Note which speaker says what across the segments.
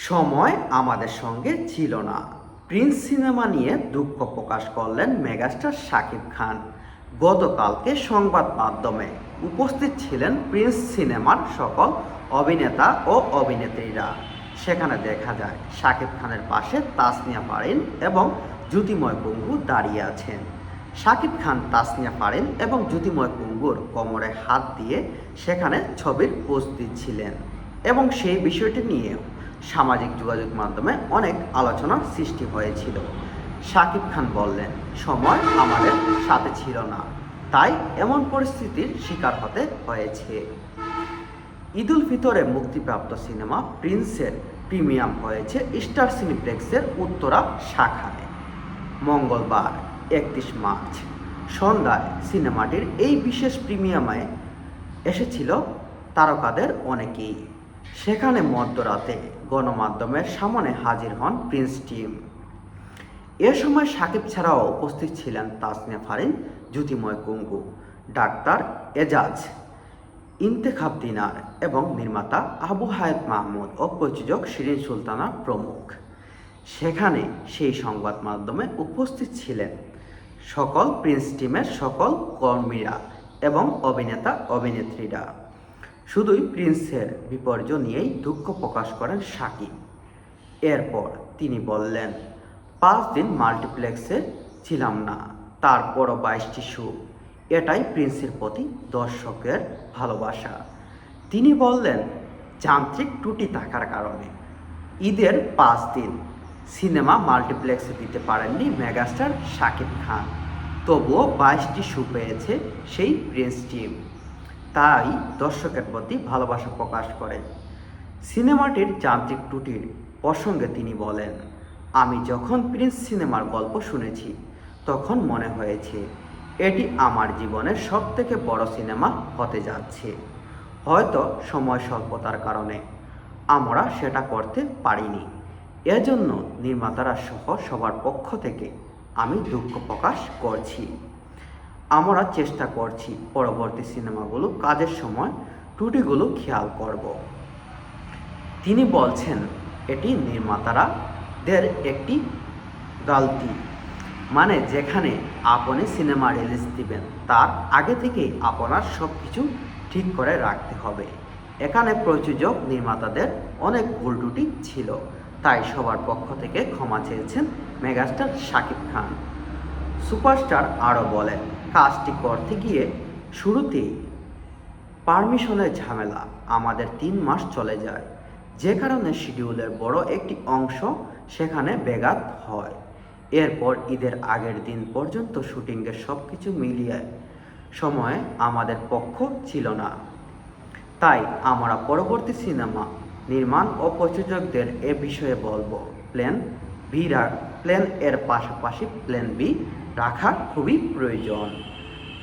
Speaker 1: সময় আমাদের সঙ্গে ছিল না। প্রিন্স সিনেমা নিয়ে দুঃখ প্রকাশ করলেন মেগাস্টার শাকিব খান। গতকালকে সংবাদ মাধ্যমে উপস্থিত ছিলেন প্রিন্স সিনেমার সকল অভিনেতা ও অভিনেত্রীরা। সেখানে দেখা যায় শাকিব খানের পাশে তাসনিয়া পারিন এবং জ্যোতিময় কুঙ্গু দাঁড়িয়ে আছেন। শাকিব খান তাসনিয়া পারিন এবং জ্যোতিময় কুঙ্গুর কোমরে হাত দিয়ে সেখানে ছবির পোজ দিচ্ছিলেন এবং সেই বিষয়টি নিয়েও সামাজিক যোগাযোগ মাধ্যমে অনেক আলোচনার সৃষ্টি হয়েছিল। শাকিব খান বললেন, সময় আমাদের সাথে ছিল না, তাই এমন পরিস্থিতির শিকার হতে হয়েছে। ঈদ উল ফিতরে মুক্তিপ্রাপ্ত সিনেমা প্রিন্সের প্রিমিয়াম হয়েছে স্টার সিনেপ্লেক্সের উত্তরা শাখায়। মঙ্গলবার 31 মার্চ সন্ধ্যায় সিনেমাটির এই বিশেষ প্রিমিয়ামে এসেছিল তারকাদের অনেকেই। সেখানে মধ্যরাতে গণমাধ্যমের সামনে হাজির হন প্রিন্স টিম। এ সময় শাকিব ছাড়াও উপস্থিত ছিলেন তাসনিয়া পারিন, জ্যোতিময় কুঙ্গু, ডাক্তার এজাজ, ইন্তেখাব দিনার এবং নির্মাতা আবু হায়াত মাহমুদ ও প্রযোজক শিরিন সুলতানা প্রমুখ। সেখানে সেই সংবাদ মাধ্যমে উপস্থিত ছিলেন সকল প্রিন্স টিমের সকল কর্মীরা এবং অভিনেতা অভিনেত্রীরা। শুধুই প্রিন্সের বিপর্যয় নিয়েই দুঃখ প্রকাশ করেন শাকিব। এরপর তিনি বললেন, 5 দিন মাল্টিপ্লেক্সে ছিলাম না, তারপরও 22টি শো। এটাই প্রিন্সের প্রতি দর্শকের ভালোবাসা। তিনি বললেন, যান্ত্রিক ত্রুটি থাকার কারণে ঈদের 5 দিন সিনেমা মাল্টিপ্লেক্সে দিতে পারেননি মেগাস্টার শাকিব খান। তবুও 22টি শো পেয়েছে সেই প্রিন্স টিম, তাই দর্শকের প্রতি ভালোবাসা প্রকাশ করেন। সিনেমাটির যান্ত্রিক ত্রুটির প্রসঙ্গে তিনি বলেন, আমি যখন প্রিন্স সিনেমার গল্প শুনেছি তখন মনে হয়েছে এটি আমার জীবনের সবথেকে বড় সিনেমা হতে যাচ্ছে। হয়তো সময় স্বল্পতার কারণে আমরা সেটা করতে পারিনি। এজন্য নির্মাতারা সহ সবার পক্ষ থেকে আমি দুঃখ প্রকাশ করছি। আমরা চেষ্টা করছি পরবর্তী সিনেমাগুলো কাজের সময় ত্রুটিগুলো খেয়াল করব। তিনি বলছেন, এটি নির্মাতারাদের একটি গালতি, মানে যেখানে আপনি সিনেমা রিলিজ দিবেন তার আগে থেকেই আপনার সব কিছু ঠিক করে রাখতে হবে। এখানে প্রযোজক নির্মাতাদের অনেক ভুল ত্রুটি ছিল, তাই সবার পক্ষ থেকে ক্ষমা চেয়েছেন মেগাস্টার শাকিব খান। সুপারস্টার আরও বলেন, কাজটি করতে গিয়ে শুরুতেই পারমিশনের ঝামেলা আমাদের 3 মাস চলে যায়, যে কারণে শিডিউলের বড় একটি অংশ সেখানে ব্যাঘাত হয়। এরপর ঈদের আগের দিন পর্যন্ত শুটিংয়ের সব কিছু মিলিয়ে সময় আমাদের পক্ষ ছিল না। তাই আমরা পরবর্তী সিনেমা নির্মাণ ও প্রযোজকদের এ বিষয়ে বলবো, প্ল্যান এর পাশাপাশি প্ল্যান বি রাখা খুবই প্রয়োজন।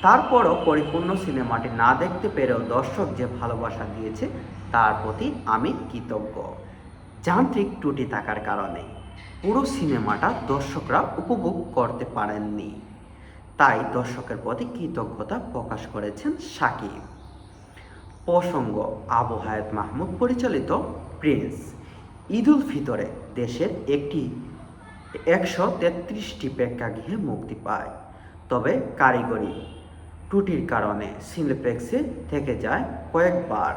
Speaker 1: তারপরও পরিপূর্ণ সিনেমাটি না দেখতে পেরেও দর্শক যে ভালোবাসা দিয়েছে তার প্রতি আমি কৃতজ্ঞ। যান্ত্রিক ত্রুটি থাকার কারণে পুরো সিনেমাটা দর্শকরা উপভোগ করতে পারেননি, তাই দর্শকের প্রতি কৃতজ্ঞতা প্রকাশ করেছেন শাকিব। প্রসঙ্গ, আবু হায়াত মাহমুদ পরিচালিত প্রিন্স ঈদ উল ফিতরে দেশের 133টি প্রেক্ষাগৃহে মুক্তি পায়, তবে কারিগরি ত্রুটির কারণে সিনেপ্লেক্সে থেকে যায় কয়েকবার।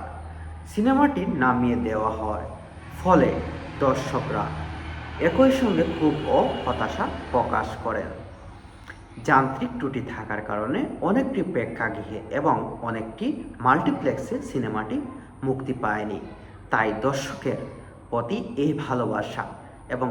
Speaker 1: সিনেমাটি নামিয়ে দেওয়া হয়, ফলে দর্শকরা একই সঙ্গে ক্ষোভ ও হতাশা প্রকাশ করেন। যান্ত্রিক ত্রুটি থাকার কারণে অনেকটি প্রেক্ষাগৃহে এবং অনেকটি মাল্টিপ্লেক্সে সিনেমাটি মুক্তি পায়নি, তাই দর্শকের প্রতি এই ভালোবাসা এবং